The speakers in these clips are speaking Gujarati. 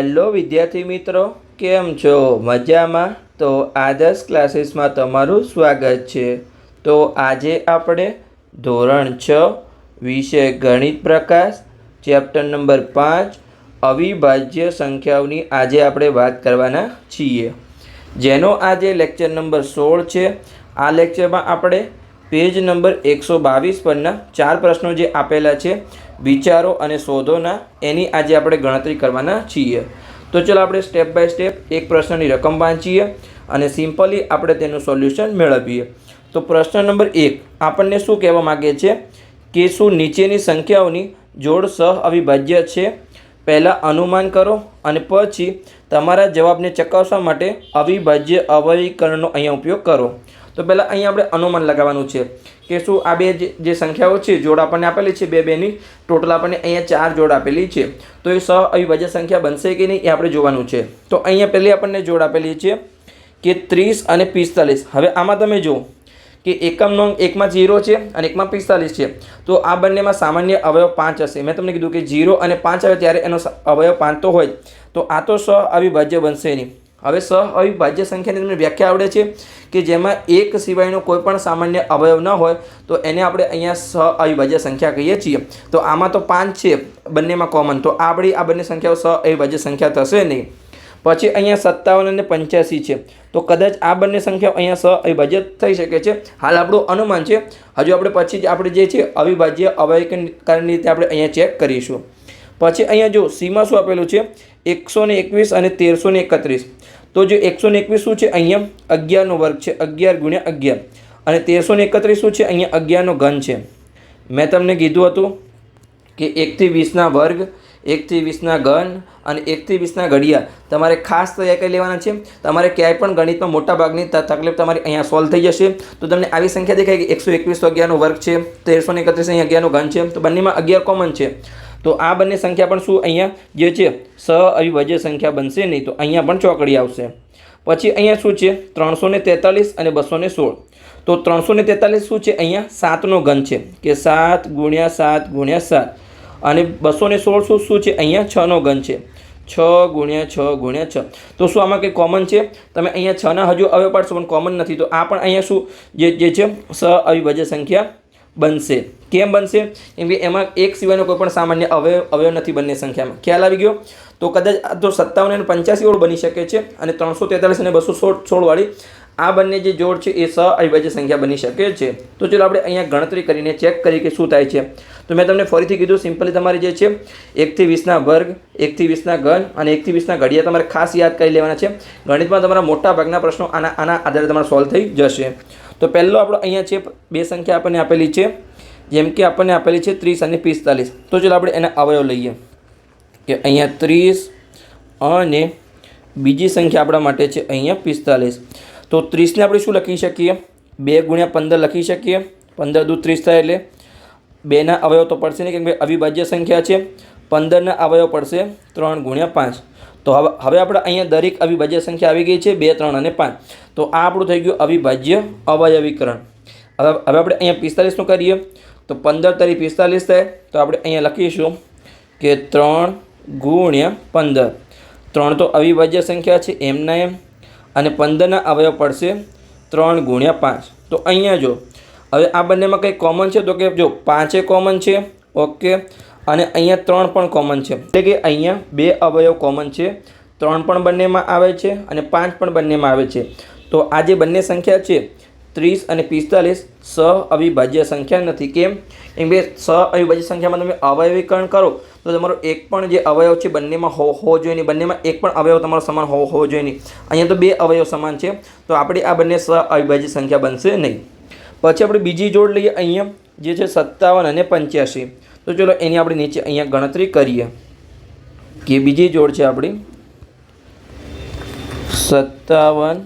હેલો વિદ્યાર્થી મિત્રો, કેમ છો? મજામાં? તો આદર્શ ક્લાસીસમાં તમારું સ્વાગત છે. તો આજે આપણે ધોરણ 6 વિષય ગણિત પ્રકાશ ચેપ્ટર નંબર 5 અવિભાજ્ય સંખ્યાઓની આજે આપણે વાત કરવાના છીએ, જેનો આજે લેક્ચર નંબર 16 છે. આ લેક્ચરમાં આપણે પેજ નંબર 122 પરના 4 પ્રશ્નો જે આપેલા છે વિચારો અને શોધોના, એની આજે આપણે ગણતરી કરવાના છીએ. તો ચલો આપણે સ્ટેપ બાય સ્ટેપ એક પ્રશ્નની રકમ વાંચીએ અને સિમ્પલી આપણે તેનું સોલ્યુશન મેળવીએ. તો પ્રશ્ન નંબર 1 આપણને શું કહેવા માગે છે કે શું નીચેની સંખ્યાઓની જોડ સહ અવિભાજ્ય છે? પહેલાં અનુમાન કરો અને પછી તમારા જવાબને ચકાસવા માટે અવિભાજ્ય અવયવીકરણનો અહીંયા ઉપયોગ કરો. તો પહેલાં અહીંયા આપણે અનુમાન લગાવવાનું છે કે શું આ બે જે સંખ્યાઓ છે, જોડ આપણને આપેલી છે, બેની ટોટલ આપણને અહીંયા 4 જોડ આપેલી છે, તો એ સહ અવિભાજ્ય સંખ્યા બનશે કે નહીં એ આપણે જોવાનું છે. તો અહીંયા પહેલી આપણને જોડ આપેલી છે કે 30 અને 45. હવે આમાં તમે જુઓ કે એકમ નંગ એકમાં 0 છે અને એકમાં 45 છે, તો આ બંનેમાં સામાન્ય અવયવ 5 હશે. મેં તમને કીધું કે 0 અને 5 આવે ત્યારે એનો અવયવ 5 તો હોય, તો આ તો સહ અવિભાજ્ય બનશે નહીં. હવે સહ અવિભાજ્ય સંખ્યાની તમને વ્યાખ્યા આવડે છે કે જેમાં એક સિવાયનો કોઈ પણ સામાન્ય અવયવ ન હોય તો એને આપણે અહીંયા સહ અવિભાજ્ય સંખ્યા કહીએ છીએ. તો આમાં તો 5 છે બંનેમાં કોમન, તો આપણી આ બંને સંખ્યાઓ સહ અવિભાજ્ય સંખ્યા થશે નહીં. પછી અહીંયા 57 અને 85 છે, તો કદાચ આ બંને સંખ્યાઓ અહીંયા સહ અવિભાજ્ય થઈ શકે છે. હાલ આપણું અનુમાન છે, હજુ આપણે પછી જ આપણે જે છે અવિભાજ્ય અવયવીકરણની રીતે આપણે અહીંયા ચેક કરીશું. પછી અહીંયા જો સીમાં શું આપેલું છે 121 અને 1331. તો જે 121 શું છે અહીંયા 11 નો વર્ગ છે, 11 ગુણ્યા 11, અને 1331 શું છે અહીંયા 11 નો ઘન છે. મેં તમને કીધું હતું કે 1 થી 20 ના વર્ગ, 1 થી 20 ના ઘન અને 1 થી 20 ના ઘડિયા તમારે ખાસ તૈયાર કરી લેવાના છે. તમારે ક્યાંય પણ ગણિતમાં મોટા ભાગની તકલીફ તમારી અહીંયા સોલ્વ થઈ જશે. તો તમને આવી સંખ્યા દેખાય કે 121 તો 11 નો વર્ગ છે, 1331 અહીંયા 11 નો ઘન છે, તો બંનેમાં 11 કોમન છે. તો આ બંને સંખ્યા પણ શું અહીંયા જે છે સહ અવિભાજ્ય સંખ્યા બનશે નહીં, તો અહીંયા પણ ચોકડી આવશે. પછી અહીંયા શું છે 343 અને 216. તો 343 શું છે અહીંયા 7 નો ઘન છે કે 7 ગુણ્યા 7 ગુણ્યા 7, અને 216 શું છે અહીંયા 6 નો ઘન છે, 6 ગુણ્યા 6 ગુણ્યા 6. તો શું આમાં કંઈ કોમન છે? તમે અહીંયા 6 ના હજુ અવયવ પાડશો પણ કોમન નથી, તો આ પણ અહીંયા શું જે છે સહ અવિભાજ્ય સંખ્યા બનશે. કેમ બનશે? કેમ કે એમાં એક સિવાયનો કોઈ પણ સામાન્ય અવયવ નથી બંને સંખ્યામાં. ખ્યાલ આવી ગયો? તો કદાચ તો 57 અને 85 વાળું બની શકે છે, અને 343 અને 216 વાળી આ બંને જે જોડ છે એ સહ અવિભાજ્ય સંખ્યા બની શકે છે. તો ચલો આપણે અહીંયા ગણતરી કરીને ચેક કરીએ કે શું થાય છે. તો મેં તમને ફરીથી કીધું, સિમ્પલી તમારે જે છે 1 થી 20 ના વર્ગ, 1 થી 20 ના ઘન અને 1 થી 20 ના ઘડિયા તમારે ખાસ યાદ કરી લેવાના છે. ગણિતમાં તમારા મોટા ભાગના પ્રશ્નો આના આધારે તમારે સોલ્વ થઈ જશે. તો પહેલો આપણો અહીંયા છે બે સંખ્યા આપણને આપેલી છે, જેમ કે આપણને આપેલી છે 30 અને 45. તો ચલો આપણે એના અવયવ લઈએ કે અહીંયા 30 અને બીજી સંખ્યા આપણા માટે છે અહીંયા 45. તો 30ને આપણે શું લખી શકીએ? 2 ગુણ્યા 15 લખી શકીએ. 15 દૂ 30 થાય એટલે 2ના અવયવ તો પડશે નહીં, કેમ કે અવિભાજ્ય સંખ્યા છે. 15ના અવયવ પડશે 3 ગુણ્યા 5. તો હવે આપણે અહીંયા દરેક અવિભાજ્ય સંખ્યા આવી ગઈ છે 2, 3 અને 5. તો આ આપણું થઈ ગયું અવિભાજ્ય અવયવીકરણ. હવે આપણે અહીંયા 45નું કરીએ તો 15 તરી 45 થાય, તો આપણે અહીંયા લખીશું કે 3 ગુણ્યા 15. 3 તો અવિભાજ્ય સંખ્યા છે એમના એમ, અને 15ના અવયવ પડશે 3 ગુણ્યા 5. તો અહીંયા જો હવે આ બંનેમાં કંઈ કોમન છે? તો કે જો 5 કોમન છે, ઓકે, અને અહીંયા 3 પણ કોમન છે, એટલે કે અહીંયા 2 અવયવ કોમન છે. 3 પણ બંનેમાં આવે છે અને 5 પણ બંનેમાં આવે છે. તો આ જે બંને સંખ્યા છે 30 અને 45 સહ અવિભાજ્ય સંખ્યા નથી. કેમ? એમ કે સહ અવિભાજ્ય સંખ્યામાં તમે અવયવીકરણ કરો તો તમારો એક પણ જે અવયવ છે બંનેમાં હોવો જોઈએ નહીં, બંનેમાં એક પણ અવયવ તમારો સમાન હોવો જોઈએ નહીં. અહીંયા તો 2 અવયવ સમાન છે, તો આપણે આ બંને સહ અવિભાજ્ય સંખ્યા બનશે નહીં. પછી આપણે બીજી જોડ લઈએ અહીંયા જે છે 57 અને 85. તો ચલો એની આપણે નીચે અહીંયા ગણતરી કરીએ કે બીજી જોડ છે આપણી 57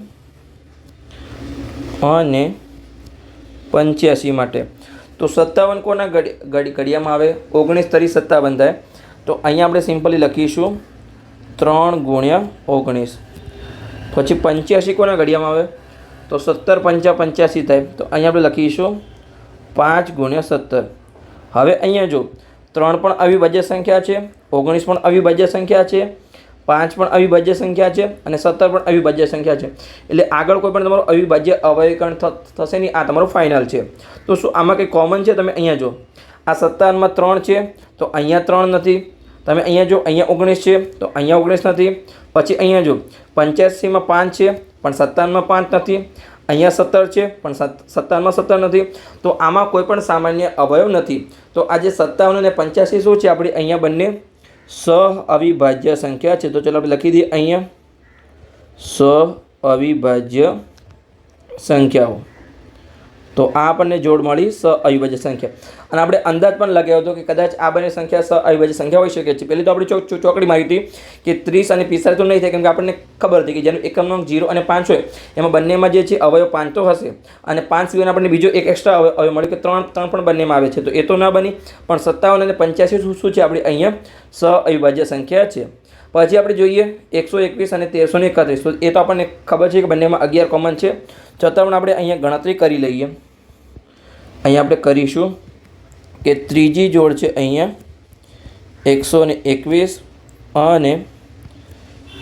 અને 85 માટે. તો 57 કોના ઘડિયામાં આવે? 19 તરી 57 થાય, તો અહીંયા આપણે સિમ્પલી લખીશું 3 ગુણ્યા 19. પછી 85 કોના ઘડિયામાં આવે? તો 17 5 85 થાય, તો અહીંયા આપણે લખીશું 5 ગુણ્યા 17. હવે અહીંયા જો 3 પણ અવિભાજ્ય સંખ્યા છે, 19 પણ અવિભાજ્ય સંખ્યા છે, 5 પણ અવિભાજ્ય સંખ્યા છે અને 17 પણ અવિભાજ્ય સંખ્યા છે. એટલે આગળ કોઈ પણ તમારું અવિભાજ્ય અવયવીકરણ થશે નહીં. આ તમારું ફાઇનલ છે. તો શું આમાં કંઈ કોમન છે? તમે અહીંયા જો, આ 57માં 3 છે તો અહીંયા 3 નથી. તમે અહીંયા જો, અહીંયા 19 છે તો અહીંયા 19 નથી. પછી અહીંયા જો, 85માં 5 છે પણ 57માં 5 નથી. અહીંયા 17 છે પણ 57માં 17 નથી. તો આમાં કોઈ પણ સામાન્ય અવયવ નથી. તો આજે 57 અને 85 શું છે? આપણી અહીંયા બંને સહ-અવિભાજ્ય સંખ્યા છે. તો ચાલો આપણે લખી દઈએ અહીંયા સહ-અવિભાજ્ય સંખ્યાઓ. તો આ આપણને જોડ મળી સહ-અવિભાજ્ય સંખ્યા. અને આપણે અંદાજ પણ લગાવ્યો હતો કે કદાચ આ બંને સંખ્યા સહ-અવિભાજ્ય સંખ્યા હોઈ શકે છે. પહેલી તો આપણે ચોકડી મારી હતી કે 30 અને 45 તો નહીં થાય, કેમ કે આપણને ખબર હતી કે જેનું એકમનો અંક 0 અને 5 હોય એમાં બંનેમાં જે છે અવયવ 5 તો હશે, અને 5 સિવાયના આપણને બીજો એક એક્સ્ટ્રા અવયવ મળ્યો કે 3 પણ બંનેમાં આવે છે. તો એ તો ના બની. પણ 57 અને 85 શું છે? આપણે અહીંયા સહ-અવિભાજ્ય સંખ્યા છે. પછી આપણે જોઈએ 121 અને 1331. તો એ તો આપણને ખબર છે કે બંનેમાં 11 કોમન છે. છતાં પણ આપણે અહીંયા ગણતરી કરી લઈએ. અહીંયા આપણે કરીશું કે ત્રીજી જોડ છે અહીંયા 121 અને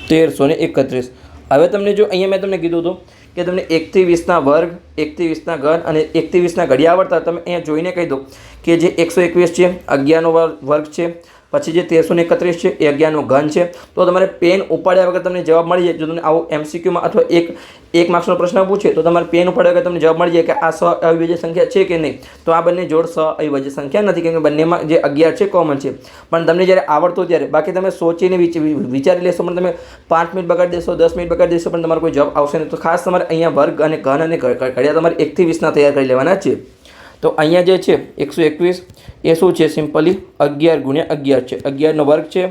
1331. હવે તમને જો અહીંયા મેં તમને કીધું હતું કે તમને 1 થી 20ના વર્ગ, 1 થી 20ના ઘન અને 1 થી 20ના ઘડિયા આવડતા. તમે અહીંયા જોઈને કહી દો કે જે 121 છે 11નો વર્ગ છે, પછી જે 1331 છે એ 11નો ઘન છે. તો તમારે પેન ઉપાડ્યા વગર તમને જવાબ મળી જાય. જો તમને આવો MCQમાં અથવા એક માર્ક્સનો પ્રશ્ન પૂછે તો તમારે પેન ઉપાડ્યા વગર તમને જવાબ મળી જાય કે આ સહ-અવિભાજ્ય સંખ્યા છે કે નહીં. તો આ બંને જોડ સહ-અવિભાજ્ય સંખ્યા નથી, કેમ કે બંનેમાં જે 11 છે કોમન છે. પણ તમને જ્યારે આવડતું ત્યારે, બાકી તમે સોચીને વિચારી લેશો પણ તમે 5 મિનિટ બગાડી દેશો, 10 મિનિટ બગાડી દેશો, પણ તમારો કોઈ જવાબ આવશે નહીં. તો ખાસ તમારે અહીંયા વર્ગ અને ઘન અને ઘડિયા તમારે 1 થી 20ના તૈયાર કરી લેવાના છે. તો અહીંયા જે છે 121 એ શું છે? સિમ્પલી 11 ગુણ્યા 11 છે. 11નો વર્ગ છે.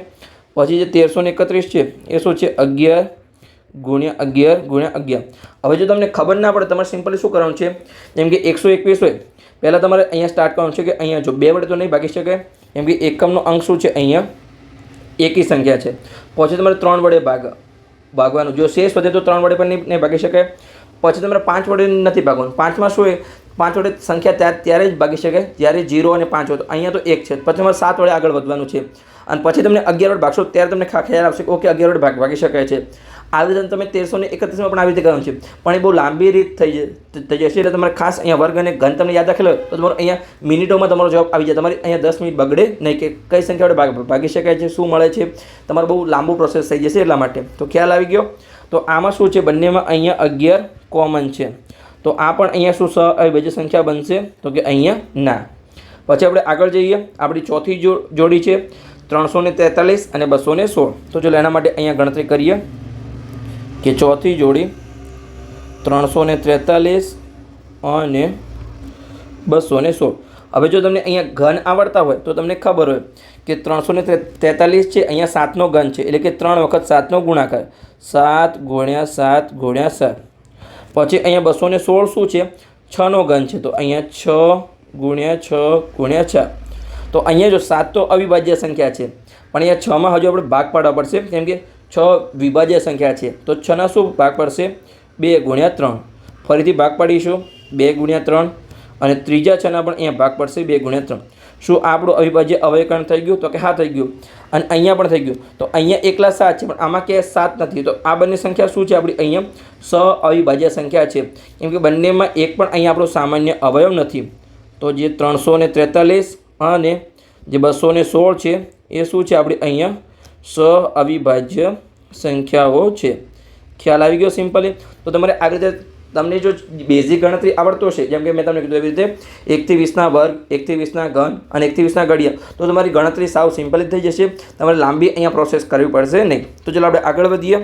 પછી જે 1331 છે એ શું છે? 11 ગુણ્યા 11 ગુણ્યા 11. હવે જો તમને ખબર ના પડે, તમારે સિમ્પલી શું કરવાનું છે? જેમ કે 121 હોય, પહેલાં તમારે અહીંયા સ્ટાર્ટ કરવાનું છે કે અહીંયા જો 2 વડે તો નહીં ભાગી શકાય, કેમ કે એકમનો અંક શું છે? અહીંયા એકી સંખ્યા છે. પછી તમારે 3 વડે ભાગવાનું. જો શેષ વધે તો 3 વડે પણ નહીં ભાગી શકાય. પછી તમારે 5 વડે નથી ભાગવાનું. 5માં શું હોય? 5 વડે સંખ્યા ત્યારે જ ભાગી શકાય જ્યારે 0 અને 5 હોય. તો અહીંયા તો 1 છે. પછી તમારે 7 વડે આગળ વધવાનું છે. અને પછી તમને 11 વડે ભાગશો ત્યારે તમને ખ્યાલ આવશે કે ઓકે 11 વડે ભાગી શકાય છે. આવી રીતે તમે 1331માં પણ આવી રીતે કરવાનું છે. પણ એ બહુ લાંબી રીત થઈ જશે. એટલે તમારે ખાસ અહીંયા વર્ગ અને ઘન તમને યાદ રાખેલો તો તમારો અહીંયા મિનિટોમાં તમારો જવાબ આવી જાય. તમારે અહીંયા 10 મિનિટ બગડે નહીં કે કઈ સંખ્યા વડે ભાગી શકાય છે, શું મળે છે. તમારે બહુ લાંબુ પ્રોસેસ થઈ જશે એટલા માટે. તો ખ્યાલ આવી ગયો. તો આમાં શું છે? બંનેમાં અહીંયા 11 કોમન છે. તો આ પણ અહીંયા શું સહ-અવિભાજ્ય સંખ્યા બનશે? તો કે અહીંયા ના. પછી આપણે આગળ જઈએ. આપણી ચોથી જોડી છે 343 અને 216. તો ચાલો એના માટે અહીંયા ગણતરી કરીએ કે ચોથી જોડી 343 અને 216. હવે જો તમને અહીંયા ઘન આવડતા હોય તો તમને ખબર હોય કે 343 છે, અહીંયા 7નો ઘન છે, એટલે કે 3 વખત 7નો ગુણાકાર, 7 ગુણ્યા 7 ગુણ્યા 7. પછી અહીંયા 216 શું છે? 6નો ઘન છે. તો અહીંયા 6 ગુણ્યા 6 ગુણ્યા 6. તો અહીંયા જો 7 તો અવિભાજ્ય સંખ્યા છે, પણ અહીંયા 6માં હજુ આપણે ભાગ પાડવા પડશે, કેમ કે 6 વિભાજ્ય સંખ્યા છે. તો 6ના શું ભાગ પડશે? 2 ગુણ્યા 3. ફરીથી ભાગ પાડીશું 2 ગુણ્યા 3. અને ત્રીજા 6ના પણ અહીંયા ભાગ પડશે 2 ગુણ્યા 3. શું આપણું અવિભાજ્ય અવયવીકરણ થઈ ગયું? તો કે હા થઈ ગયું. અને અહીંયા પણ થઈ ગયું. તો અહીંયા એકલા 7 છે, પણ આમાં કે 7 નથી. તો આ બંને સંખ્યા શું છે? આપણી અહીંયા સહ-અવિભાજ્ય સંખ્યા છે, કેમ કે બંનેમાં એક પણ અહીંયા આપણો સામાન્ય અવયવ નથી. તો જે 343 અને જે 216 છે એ શું છે? આપણી અહીંયા સહ-અવિભાજ્ય સંખ્યાઓ છે. ખ્યાલ આવી ગયો સિમ્પલી. તો તમારે આવી રીતે તમને જો બેઝિક ગણતરી આવડતો હશે, જેમ કે મેં તમને કીધું એવી રીતે 1 થી 20ના વર્ગ, 1 થી 20ના ઘન અને 1 થી 20ના ઘડિયા, તો તમારી ગણતરી સાવ સિમ્પલ થઈ જશે. તમારે લાંબી અહીંયા પ્રોસેસ કરવી પડશે નહીં. તો ચાલો આપણે આગળ વધીએ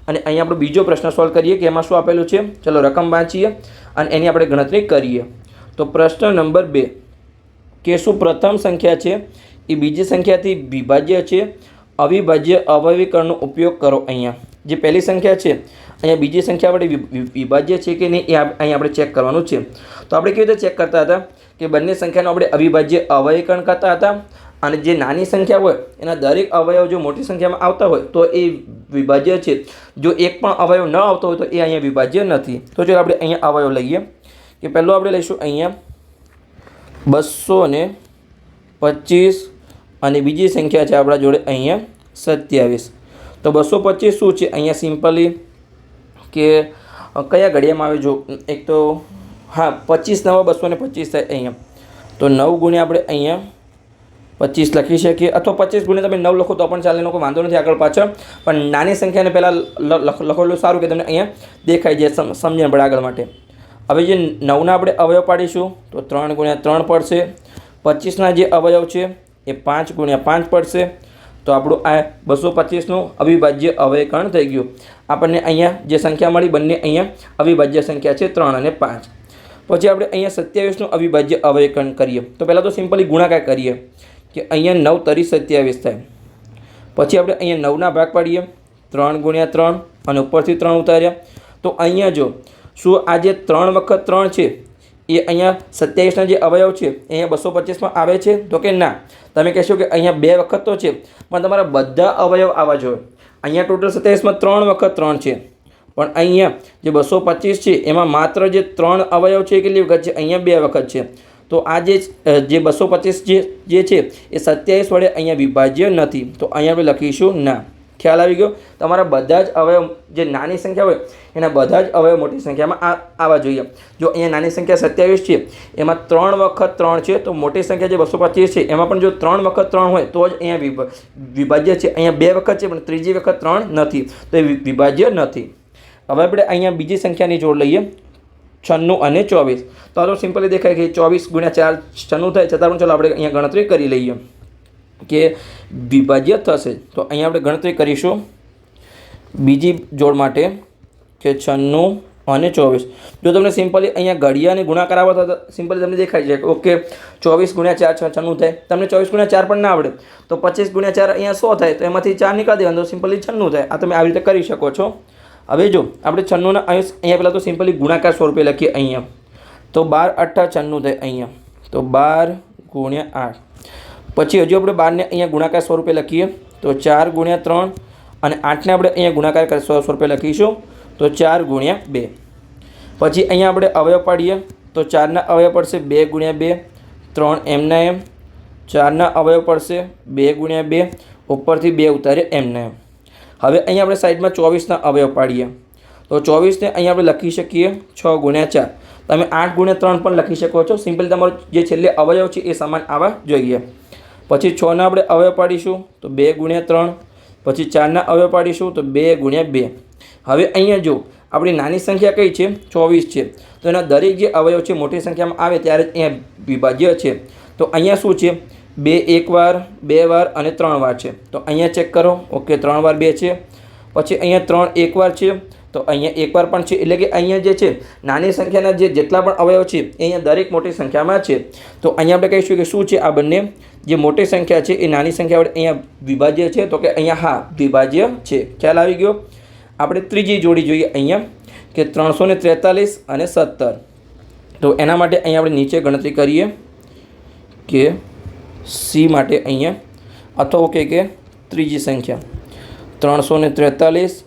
અને અહીંયા આપણો બીજો પ્રશ્ન સોલ્વ કરીએ કે એમાં શું આપેલું છે. ચલો રકમ વાંચીએ અને એની આપણે ગણતરી કરીએ. તો પ્રશ્ન નંબર 2 કે શું પ્રથમ સંખ્યા છે એ બીજી સંખ્યાથી વિભાજ્ય છે? અવિભાજ્ય અવયવીકરણનો ઉપયોગ કરો. અહીંયા જે પહેલી સંખ્યા છે અહીંયા બીજી સંખ્યા વડે વિભાજ્ય છે કે નહીં એ અહીંયા આપણે ચેક કરવાનું છે. તો આપણે કેવી રીતે ચેક કરતા હતા કે બંને સંખ્યાનો આપણે અવિભાજ્ય અવયવીકરણ કરતા હતા, અને જે નાની સંખ્યા હોય એના દરેક અવયવ જો મોટી સંખ્યામાં આવતા હોય તો એ વિભાજ્ય છે. જો એક પણ અવયવ ન આવતો હોય તો એ અહીંયા વિભાજ્ય નથી. તો ચાલો આપણે અહીંયા અવયવ લઈએ કે પહેલો આપણે લઈશું અહીંયા 225 અને બીજી સંખ્યા છે આપણા જોડે અહીંયા 27. તો 225 શું છે અહીંયા સિમ્પલી કે કયા ઘડિયામાં આવે જો એક તો હા 25 નવા 225 થાય અહીંયા. તો 9 ગુણ્યા આપણે અહીંયા 25 લખી શકીએ, અથવા 25 ગુણ્યા તમે 9 લખો તો પણ ચાલે, એનો કોઈ વાંધો નથી આગળ પાછળ. પણ નાની સંખ્યાને પહેલાં લખેલું સારું કે તમને અહીંયા દેખાઈ જાય, સમજણ પડે આગળ માટે. હવે જે 9ના આપણે અવયવ પાડીશું તો 3 ગુણ્યા 3 પડશે. 25ના જે અવયવ છે એ 5 ગુણ્યા 5 પડશે. તો આપણું આ 225નું અવિભાજ્ય અવયકરણ થઈ ગયું. આપણને અહીંયા જે સંખ્યા મળી બંને અહીંયા અવિભાજ્ય સંખ્યા છે 3 અને 5. પછી આપણે અહીંયા 27નું અવિભાજ્ય અવયકરણ કરીએ. તો પહેલાં તો સિમ્પલી ગુણાકાર કરીએ કે અહીંયા 9 તરી 27 થાય. પછી આપણે અહીંયા 9ના ભાગ પાડીએ, 3 ગુણ્યા 3 અને ઉપરથી 3 ઉતાર્યા. તો અહીંયા જો શું આ જે 3 વખત 3 છે એ અહીંયા 27ના જે અવયવ છે એ અહીંયા 225માં આવે છે? તો કે ના. તમે કહેશો કે અહીંયા 2 વખત તો છે પણ તમારા બધા અવયવ આવવા જોઈએ. અહીંયા ટોટલ 27માં 3 વખત 3 છે, પણ અહીંયા જે 225 છે એમાં માત્ર જે 3 અવયવ છે એ કેટલી વખત છે? અહીંયા 2 વખત છે. તો આ જે 225 જે છે એ 27 વડે અહીંયા વિભાજ્ય નથી. તો અહીંયા આપણે લખીશું ના. ખ્યાલ આવી ગયો? તમારા બધા જ અવયવ જે નાની સંખ્યા હોય એના બધા જ અવયવ મોટી સંખ્યામાં આવવા જોઈએ. જો અહીંયા નાની સંખ્યા 27 છે એમાં 3 વખત 3 છે, તો મોટી સંખ્યા જે 225 છે એમાં પણ જો 3 વખત 3 હોય તો જ અહીંયા વિભાજ્ય છે. અહીંયા 2 વખત છે પણ ત્રીજી વખત 3 નથી, તો એ વિભાજ્ય નથી. હવે આપણે અહીંયા બીજી સંખ્યાની જોડ લઈએ, 96 અને 24. તો આ તો સિમ્પલી દેખાય કે 24 ગુણ્યા 4 96 થાય, છતાં પણ ચાલો આપણે અહીંયા ગણતરી કરી લઈએ કે વિભાજ્ય થશે. તો અહીંયા આપણે ગણતરી કરીશું બીજી જોડ માટે કે 96 અને 24. જો તમને સિમ્પલી અહીંયા ઘડિયાને ગુણાકાર આવતા તો સિમ્પલી તમને દેખાય છે કે ઓકે 24 ગુણ્યા 4 96 થાય. તમને 24 ગુણ્યા 4 પણ ના આવડે તો 25 ગુણ્યા 4 અહીંયા 100 થાય, તો એમાંથી 4 નીકાળી દેવાનું તો સિમ્પલી 96 થાય. આ તમે આવી રીતે કરી શકો છો. હવે જો આપણે 96ના અહીંયા પહેલાં તો સિમ્પલી ગુણાકાર સ્વરૂપે લખીએ અહીંયા. તો 12 8 96 થાય અહીંયા. તો 12 ગુણ્યા 8. પછી હજુ આપણે 12ને અહીંયા ગુણાકાર સ્વરૂપે લખીએ તો 4 ગુણ્યા 3 અને 8ને આપણે અહીંયા ગુણાકાર સ્વરૂપે લખીશું તો 4 ગુણ્યા 2. પછી અહીંયા આપણે અવયવ પાડીએ તો 4ના અવયવ પડશે 2 ગુણ્યા 2, 3 એમના એમ. 4ના અવયવ પડશે 2 ગુણ્યા 2, ઉપરથી 2 ઉતારીએ એમના એમ. હવે અહીંયા આપણે સાઈડમાં 24ના અવયવ પાડીએ તો 24ને અહીંયા આપણે લખી શકીએ 6 ગુણ્યા 4. તમે 8 ગુણ્યા 3 પણ લખી શકો છો. સિમ્પલી તમારો જે છેલ્લે અવયવ છે એ સમાન આવવા જોઈએ. પછી 6ના આપણે અવયવ પાડીશું તો 2 ગુણ્યા 3. પછી 4ના અવયવ પાડીશું તો 2 ગુણ્યા 2. હવે અહીંયા જો આપણી નાની સંખ્યા કઈ છે? 24 છે. તો એના દરેક જે અવયવ છે મોટી સંખ્યામાં આવે ત્યારે જ અહીંયા વિભાજ્ય છે. તો અહીંયા શું છે? 2 એક વાર, 2 વાર અને 3 વાર છે. તો અહીંયા ચેક કરો. ઓકે 3 વાર 2 છે. પછી અહીંયા 3 એક વાર છે, તો અહીંયા એક વાર પણ છે. એટલે કે અહીંયા જે છે નાની સંખ્યાના જેટલા પણ અવયવ છે એ અહીંયા દરેક મોટી સંખ્યામાં છે. તો અહીંયા આપણે કહીશું કે શું છે? આ બંને જે મોટી સંખ્યા છે એ નાની સંખ્યા વડે અહીંયા વિભાજ્ય છે. તો કે અહીંયા હા વિભાજ્ય છે. ખ્યાલ આવી ગયો? આપણે ત્રીજી જોડી જોઈએ અહીંયા કે 343 અને 17. તો એના માટે અહીંયા આપણે નીચે ગણતરી કરીએ કે સી માટે અહીંયા અથવા ઓકે કે ત્રીજી સંખ્યા 343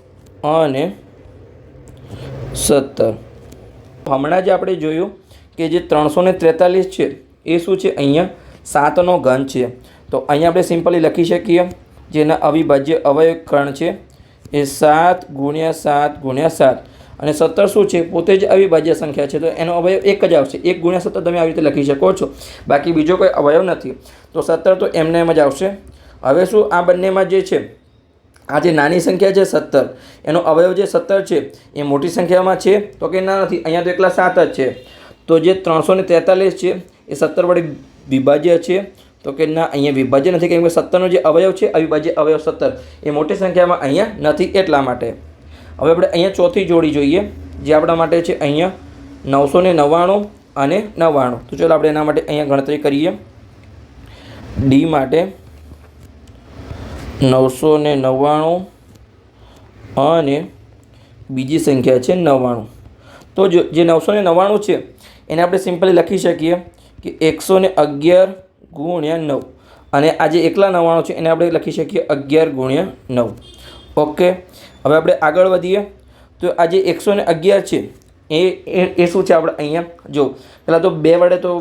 અને 17. હમણાં જ આપણે જોયું કે જે 343 છે એ શું છે? અહીંયા 7નો ઘન છે. તો અહીંયા આપણે સિમ્પલી લખી શકીએ જેના અવિભાજ્ય અવયકરણ છે એ 7 ગુણ્યા 7 ગુણ્યા 7. અને 17 શું છે? પોતે જ અવિભાજ્ય સંખ્યા છે, તો એનો અવયવ એક જ આવશે. 1 ગુણ્યા 17 તમે આવી રીતે લખી શકો છો, બાકી બીજો કોઈ અવયવ નથી. તો 17 તો એમને એમ જ આવશે. હવે શું આ બંનેમાં જે છે આ જે નાની સંખ્યા છે 17 એનો અવયવ જે 17 છે એ મોટી સંખ્યામાં છે? તો કે ના નથી. અહીંયા તો એકલા 7 જ છે. તો જે 343 છે એ 17 વડે વિભાજ્ય છે? તો કે ના, અહીંયા વિભાજ્ય નથી, કેમ કે 17નો જે અવયવ છે અવિભાજ્ય અવયવ 17 એ મોટી સંખ્યામાં અહીંયા નથી એટલા માટે. હવે આપણે અહીંયા ચોથી જોડી જોઈએ જે આપણા માટે છે અહીંયા 999 અને 99. તો ચાલો આપણે એના માટે અહીંયા ગણતરી કરીએ. ડી માટે 999 અને બીજી સંખ્યા છે 99. તો જે 999 છે એને આપણે સિમ્પલી લખી શકીએ કે 111 ગુણ્યા 9. અને આ જે એકલા 99 છે એને આપણે લખી શકીએ 11 ગુણ્યા 9. ઓકે. હવે આપણે આગળ વધીએ તો આ જે 111 છે એ શું છે? આપણે અહીંયા જો પહેલાં તો 2 વડે તો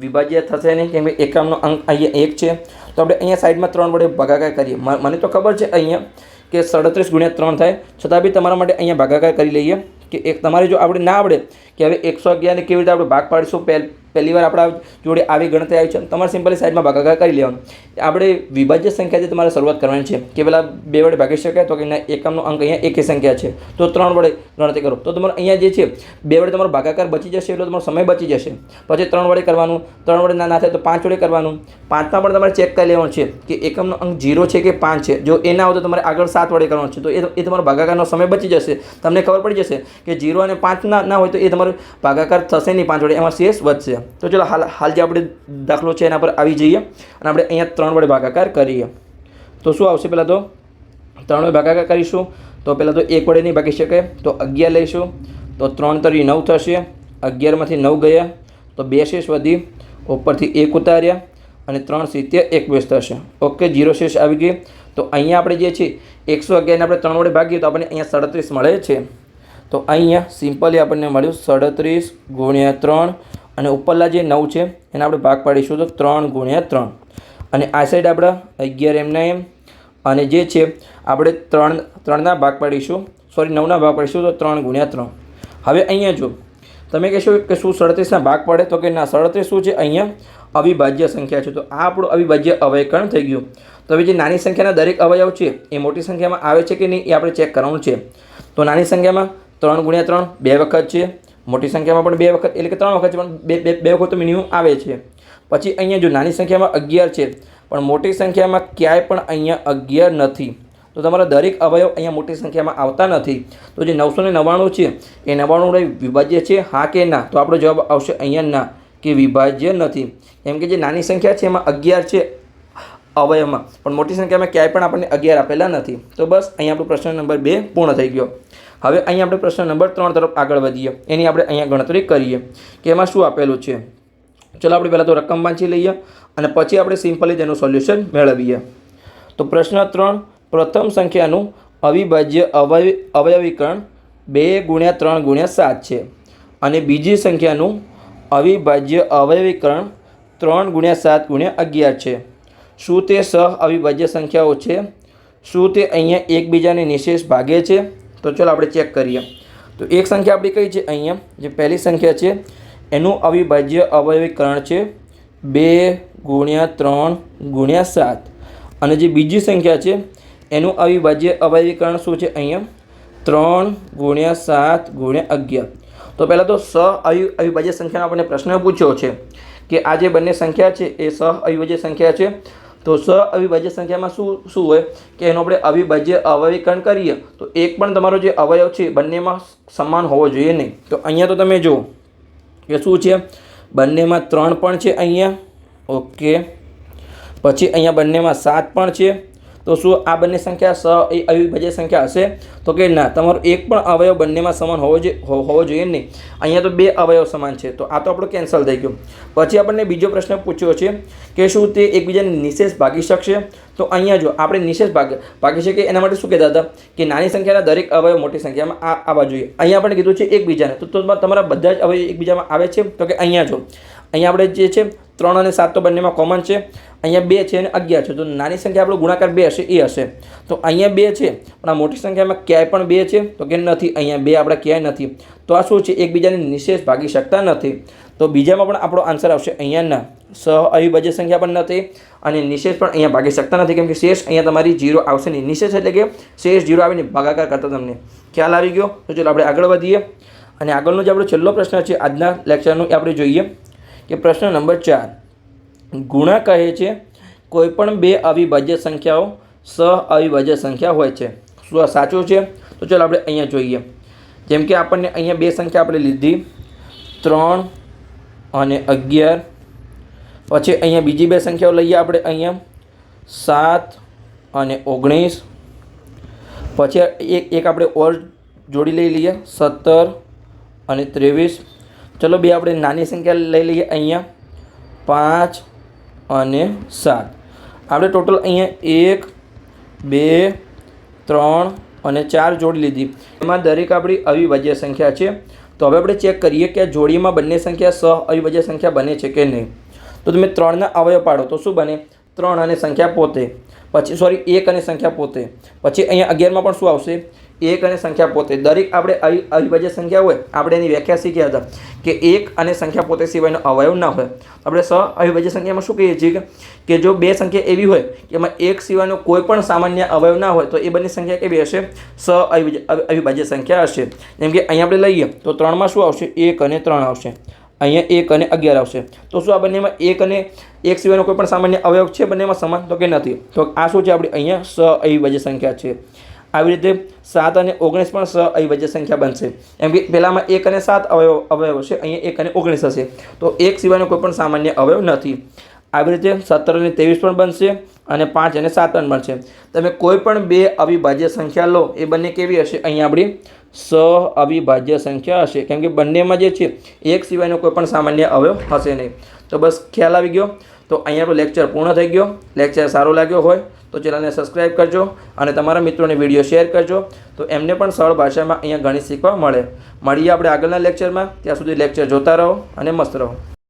વિભાજ્ય થશે નહીં, કેમ કે એકામનો અંક અહીંયા 1 છે. તો આપણે અહીંયા સાઈડમાં 3 વડે ભાગાકાર કરીએ. મને તો ખબર છે અહીંયા કે 37 ગુણ્યા 3 થાય, છતાં બી તમારા માટે અહીંયા ભાગાકાર કરી લઈએ કે એક તમારે જો આપણે ના આવડે કે હવે 111 ને કેવી રીતે આપણે ભાગ પાડીશું, પહેલી વાર આપણા જોડે આવી ગણતરી આવી છે, તમારે સિમ્પલી સાઈડમાં ભાગાકાર કરી લેવાનું. આપણે વિભાજ્ય સંખ્યાથી તમારે શરૂઆત કરવાની છે કે પેલા 2 વડે ભાગી શકાય, તો કે એકમનો અંક અહીંયા એકી સંખ્યા છે તો 3 વડે ગણતરી કરો, તો તમારે અહીંયા જે છે 2 વડે તમારો ભાગાકાર બચી જશે, એટલે તમારો સમય બચી જશે. પછી 3 વડે કરવાનું, 3 વડે ના થાય તો 5 વડે કરવાનું. 5માં પણ તમારે ચેક કરી લેવાનું છે કે એકમનો અંક 0 છે કે 5 છે. જો એ ના હોય તો તમારે આગળ 7 વડે કરવાનું છે, તો એ તમારો ભાગાકારનો સમય બચી જશે. તમને ખબર પડી જશે કે 0 અને 5 ના હોય તો એ તમારો ભાગાકાર થશે નહીં 5 વડે, એમાં શેષ વધશે. તો ચલો હાલ જે આપણે દાખલો છે એના પર આવી જઈએ અને આપણે અહીંયા 3 વડે ભાગાકાર કરીએ. તો શું આવશે? પહેલાં તો 3 વડે ભાગાકાર કરીશું તો પહેલાં તો 1 વડે નહીં ભાગી શકાય, તો 11 લઈશું, તો 3 તરી 9 થશે, 11માંથી 9 ગયા તો 2 શેષ વધી, ઉપરથી 1 ઉતાર્યા અને 3 × 7 = 21 થશે. ઓકે, 0 શેષ આવી ગઈ. તો અહીંયા આપણે જે છે 111 આપણે 3 વડે ભાગીએ તો આપણને અહીંયા 37 મળે છે. તો અહીંયા સિમ્પલી આપણને મળ્યું 37 ગુણ્યા 3 અને ઉપરલા જે 9 છે એને આપણે ભાગ પાડીશું તો 3 ગુણ્યા 3 અને આ સાઈડ આપણે 11 એમના એમ અને જે છે આપણે 3ના ભાગ પાડીશું, 9ના ભાગ પાડીશું તો 3 ગુણ્યા 3. હવે અહીંયા જો તમે કહેશો કે શું 37ના ભાગ પડે, તો કે ના, 37 શું છે અહીંયા અવિભાજ્ય સંખ્યા છે, તો આ આપણું અવિભાજ્ય અવયકરણ થઈ ગયું. તો હવે જે નાની સંખ્યાના દરેક અવયવ છે એ મોટી સંખ્યામાં આવે છે કે નહીં એ આપણે ચેક કરવાનું છે. તો નાની સંખ્યામાં 3 ગુણ્યા 3 2 વખત છે, મોટી સંખ્યામાં પણ 2 વખત એટલે કે 3 વખત છે, પણ બે વખત તો મિનિમમ આવે છે. પછી અહીંયા જો નાની સંખ્યામાં 11 છે પણ મોટી સંખ્યામાં ક્યાંય પણ અહીંયા 11 નથી, તો તમારા દરેક અવયવ અહીંયા મોટી સંખ્યામાં આવતા નથી. તો જે 999 છે એ 99 વિભાજ્ય છે, હા કે ના? તો આપણો જવાબ આવશે અહીંયા ના, કે વિભાજ્ય નથી. કેમ કે જે નાની સંખ્યા છે એમાં 11 છે અવયવમાં, પણ મોટી સંખ્યામાં ક્યાંય પણ આપણને 11 આપેલા નથી. તો બસ અહીંયા આપણો પ્રશ્ન નંબર 2 પૂર્ણ થઈ ગયો. હવે અહીંયા આપણે પ્રશ્ન નંબર 3 તરફ આગળ વધીએ, એની આપણે અહીંયા ગણતરી કરીએ કે એમાં શું આપેલું છે. ચલો આપણે પહેલાં તો રકમ વાંચી લઈએ અને પછી આપણે સિમ્પલી તેનું સોલ્યુશન મેળવીએ. તો પ્રશ્ન 3, પ્રથમ સંખ્યાનું અવિભાજ્ય અવયવીકરણ 2 ગુણ્યા 3 ગુણ્યા 7 છે અને બીજી સંખ્યાનું અવિભાજ્ય અવયવીકરણ 3 ગુણ્યા 7 ગુણ્યા 11 છે. શું તે સહ અવિભાજ્ય સંખ્યાઓ છે? શું તે અહીંયા એકબીજાને નિશેષ ભાગે છે? તો ચલો આપણે ચેક કરીએ. તો એક સંખ્યા આપણી કઈ છે? અહીંયા જે પહેલી સંખ્યા છે એનું અવિભાજ્ય અવયવીકરણ છે 2 ગુણ્યા 3 ગુણ્યા 7 અને જે બીજી સંખ્યા છે એનું અવિભાજ્ય અવયવીકરણ શું છે? અહીંયા 3 ગુણ્યા 7 ગુણ્યા 11. તો પહેલાં તો સહ અવિભાજ્ય સંખ્યાનો આપણને પ્રશ્ન પૂછ્યો છે કે આ જે બંને સંખ્યા છે એ સહ અવિભાજ્ય સંખ્યા છે. તો સહ અવિભાજ્ય સંખ્યામાં શું હોય કે એનો આપણે અવિભાજ્ય અવયવીકરણ કરીએ તો એક પણ તમારો જે અવયવ છે બંનેમાં સમાન હોવો જોઈએ નહીં. તો અહીંયા તો તમે જુઓ કે શું છે, બંનેમાં 3 પણ છે અહીંયા. ઓકે, પછી અહીંયા બંનેમાં 7 પણ છે. તો શું આ બંને સંખ્યા સહ અવિભાજ્ય સંખ્યા હશે? તો કે ના, તમારો એક પણ અવયવ બંનેમાં સમાન હોવો જોઈએ નહીં. અહીંયા તો 2 અવયવ સમાન છે, તો આ તો આપણો કેન્સલ થઈ ગયો. પછી આપણને બીજો પ્રશ્ન પૂછ્યો છે કે શું તે એકબીજાને નિશેષ ભાગી શકશે? તો અહીંયા જો આપણે નિશેષ ભાગી શકીએ એના માટે શું કહેતા હતા કે નાની સંખ્યાના દરેક અવયવ મોટી સંખ્યામાં આવવા જોઈએ. અહીંયા આપણે કીધું છે એકબીજાને, તો તમારા બધા જ અવયવ એકબીજામાં આવે છે? તો કે અહીંયા જો અહીંયા આપણે જે છે 3 અને 7 તો બંનેમાં કોમન છે, અહીંયા 2 છે અને 11 છે, તો નાની સંખ્યા આપણો ગુણાકાર 2 હશે એ હશે. તો અહીંયા 2 છે પણ આ મોટી સંખ્યામાં ક્યાંય પણ 2 છે? તો કે નથી, અહીંયા 2 આપણે ક્યાંય નથી. તો આ શું છે? એકબીજાને નિશેષ ભાગી શકતા નથી. તો બીજામાં પણ આપણો આન્સર આવશે અહીંયા ના, સહ અવિભાજ્ય સંખ્યા પણ નથી અને નિશેષ પણ અહીંયા ભાગી શકતા નથી, કેમ કે શેષ અહીંયા તમારી 0 આવશે નહીં. નિશેષ એટલે કે શેષ 0 આવીને ભાગાકાર કરતા તમને ખ્યાલ આવી ગયો. તો ચલો આપણે આગળ વધીએ અને આગળનો જે આપણો છેલ્લો પ્રશ્ન છે આજના લેક્ચરનો એ આપણે જોઈએ કે પ્રશ્ન નંબર 4, ગુણા કહે છે કોઈ પણ 2 અવિભાજ્ય સંખ્યાઓ સહ અવિભાજ્ય સંખ્યા હોય છે. શું આ સાચું છે? તો ચલો આપણે અહીંયા જોઈએ. જેમ કે આપણને અહીંયા 2 સંખ્યા આપણે લીધી 3 અને 11, પછી અહીંયા બીજી 2 સંખ્યાઓ લઈએ આપણે અહીંયા 7 અને 19, પછી એક આપણે ઓર જોડી લઈ લઈએ 17 અને 23. ચલો 2 આપણે નાની સંખ્યા લઈ લઈએ અહીંયા 5 અને 7. આપણે ટોટલ અહીંયા 1 2 3 અને 4 જોડી લીધી. એમાં દરેક આપણી અવિભાજ્ય સંખ્યા છે. તો હવે આપણે ચેક કરીએ કે આ જોડીમાં બંને સંખ્યા સહ અવિભાજ્ય સંખ્યા બને છે કે નહીં. તો તમે 3ના અવયવ પાડો તો શું બને? 3 અને સંખ્યા પોતે. પછી સોરી 1 અને સંખ્યા પોતે, પછી અહીંયા 11માં પણ શું આવશે 1 અને સંખ્યા પોતે. દરેક આપણે અવિભાજ્ય સંખ્યા હોય આપણે એની વ્યાખ્યા શીખ્યા હતા કે 1 અને સંખ્યા પોતે સિવાયનો અવયવ ના હોય. આપણે અવિભાજ્ય સંખ્યામાં શું કહીએ છીએ કે જો બે સંખ્યા એવી હોય કે એમાં 1 સિવાયનો કોઈ પણ સામાન્ય અવયવ ના હોય તો એ બંને સંખ્યા કેવી હશે? અવિભાજ્ય સંખ્યા હશે. જેમ કે અહીંયા આપણે લઈએ તો 3માં શું આવશે? 1 અને 3 આવશે. અહીંયા 1 અને 11 આવશે. તો શું આ બંનેમાં 1 અને 1 સિવાયનો કોઈ પણ સામાન્ય અવયવ છે બંનેમાં સમાન? તો કે નથી. તો આ શું છે? આપણી અહીંયા અવિભાજ્ય સંખ્યા છે. આવી રીતે 7 અને 19 પણ અવિભાજ્ય સંખ્યા બનશે. એમ કે પહેલામાં 1 અને 7 અવયવ હશે, અહીંયા 1 અને 19 હશે. તો 1 સિવાયનો કોઈ પણ સામાન્ય અવયવ નથી. આવી રીતે 17 અને 23 પણ બનશે અને 5 અને 7 પણ બનશે. તમે કોઈ પણ બે અવિભાજ્ય સંખ્યા લો એ બંને કેવી હશે? અહીંયા આપણી અવિભાજ્ય સંખ્યા હશે, કેમ કે બંનેમાં જે છે 1 સિવાયનો કોઈ પણ સામાન્ય અવયવ હશે નહીં. તો બસ ખ્યાલ આવી ગયો. તો અહીંયા આપણો લેક્ચર પૂર્ણ થઈ ગયો. લેક્ચર સારો લાગ્યો હોય તો ચેનલને સબસ્ક્રાઈબ કરજો અને તમારા મિત્રોને વિડીયો શેર કરજો, તો એમને પણ સરળ ભાષામાં અહીંયા ગણિત શીખવા મળે. મળીએ આપણે આગળના લેક્ચરમાં. ત્યાં સુધી લેક્ચર જોતા રહો અને મસ્ત રહો.